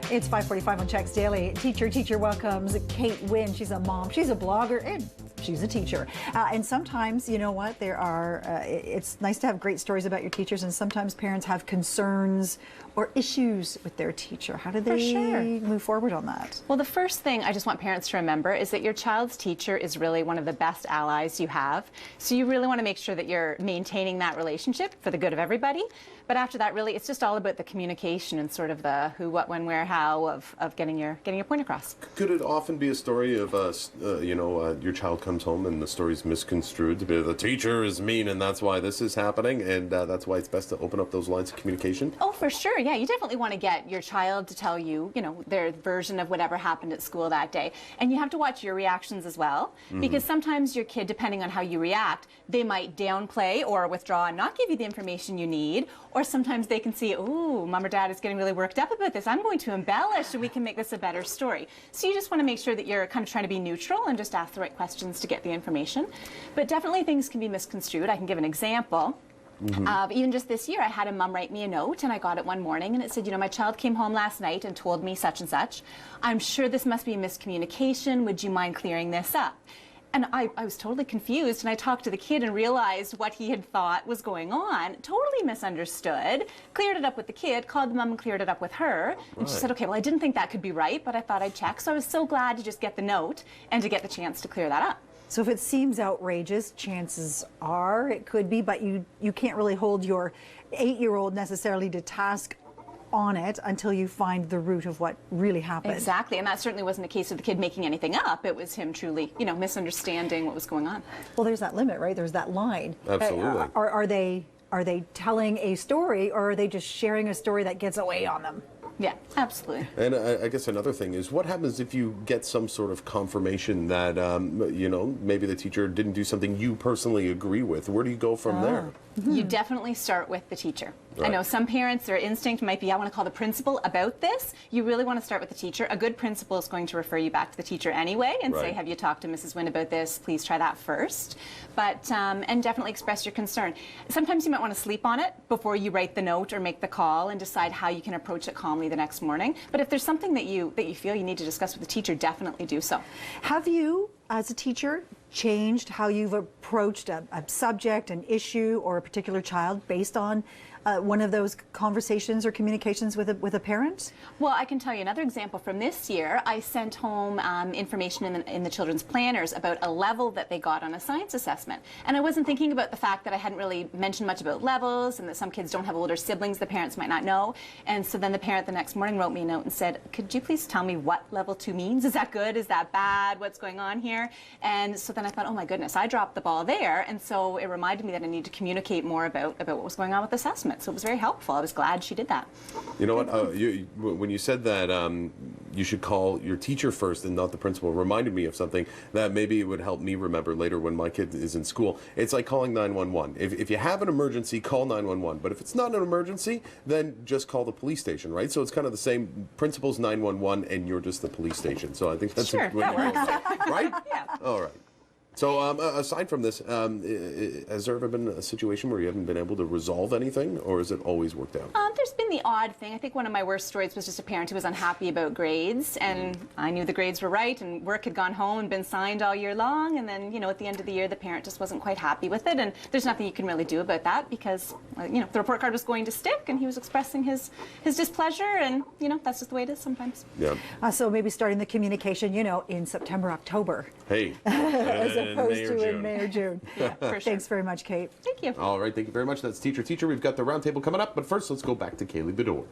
It's 5:45 on CHEX Daily. Teacher welcomes Kate Winn. She's a mom, she's a blogger, and she's a teacher. And sometimes, you know what, it's nice to have great stories about your teachers, and sometimes parents have concerns or issues with their teacher. How do they move forward on that? Well, the first thing I just want parents to remember is that your child's teacher is really one of the best allies you have. So you really want to make sure that you're maintaining that relationship for the good of everybody. But after that, really, it's just all about the communication and sort of the who, what, when, where, how of getting your point across. Could it often be a story of, your child comes home and the story's misconstrued to be the teacher is mean and that's why this is happening, and that's why it's best to open up those lines of communication? Oh, for sure. Yeah, you definitely want to get your child to tell you, their version of whatever happened at school that day. And you have to watch your reactions as well, because sometimes your kid, depending on how you react, they might downplay or withdraw and not give you the information you need. Or sometimes they can see, ooh, mom or dad is getting really worked up about this. I'm going to embellish so we can make this a better story. So you just want to make sure that you're kind of trying to be neutral and just ask the right questions to get the information. But definitely things can be misconstrued. I can give an example. Even just this year, I had a mom write me a note, and I got it one morning, and it said, my child came home last night and told me such and such. I'm sure this must be a miscommunication. Would you mind clearing this up? And I was totally confused, and I talked to the kid and realized what he had thought was going on. Totally misunderstood. Cleared it up with the kid, called the mom and cleared it up with her. And she said, okay, well, I didn't think that could be right, but I thought I'd check. So I was so glad to just get the note and to get the chance to clear that up. So if it seems outrageous, chances are it could be, but you can't really hold your 8-year-old necessarily to task on it until you find the root of what really happened. Exactly, and that certainly wasn't a case of the kid making anything up. It was him truly, misunderstanding what was going on. Well, there's that limit, right? There's that line. Absolutely. Are they telling a story, or are they just sharing a story that gets away on them? Yeah, absolutely. And I guess another thing is, what happens if you get some sort of confirmation that, maybe the teacher didn't do something you personally agree with? Where do you go from there? You definitely start with the teacher. Right. I know some parents, their instinct might be, I want to call the principal about this. You really want to start with the teacher. A good principal is going to refer you back to the teacher anyway and say, have you talked to Mrs. Winn about this? Please try that first. But, and definitely express your concern. Sometimes you might want to sleep on it before you write the note or make the call and decide how you can approach it calmly the next morning. But if there's something that you feel you need to discuss with the teacher, definitely do so. Have you, as a teacher, changed how you've approached a subject, an issue, or a particular child based on one of those conversations or communications with a parent? Well, I can tell you another example from this year. I sent home information in the children's planners about a level that they got on a science assessment. And I wasn't thinking about the fact that I hadn't really mentioned much about levels and that some kids don't have older siblings the parents might not know. And so then the parent the next morning wrote me a note and said, could you please tell me what level 2 means? Is that good? Is that bad? What's going on here? And so then I thought, oh my goodness, I dropped the ball there. And so it reminded me that I need to communicate more about what was going on with assessment. So it was very helpful. I was glad she did that. You know what? When you said that you should call your teacher first and not the principal, reminded me of something that maybe it would help me remember later when my kid is in school. It's like calling 911. If you have an emergency, call 911. But if it's not an emergency, then just call the police station, right? So it's kind of the same. Principal's 911, and you're just the police station. So I think that's sure, that works. Right? Yeah. All right. So aside from this, has there ever been a situation where you haven't been able to resolve anything, or has it always worked out? There's been the odd thing. I think one of my worst stories was just a parent who was unhappy about grades, and I knew the grades were right, and work had gone home and been signed all year long, and then, at the end of the year, the parent just wasn't quite happy with it, and there's nothing you can really do about that because, the report card was going to stick, and he was expressing his displeasure, and, that's just the way it is sometimes. Yeah. So maybe starting the communication, in September, October. Hey. As opposed to in May or June. Yeah, for sure. Thanks very much, Kate. Thank you. All right, thank you very much. That's Teacher. We've got the roundtable coming up, but first let's go back to Kaylee Bedore.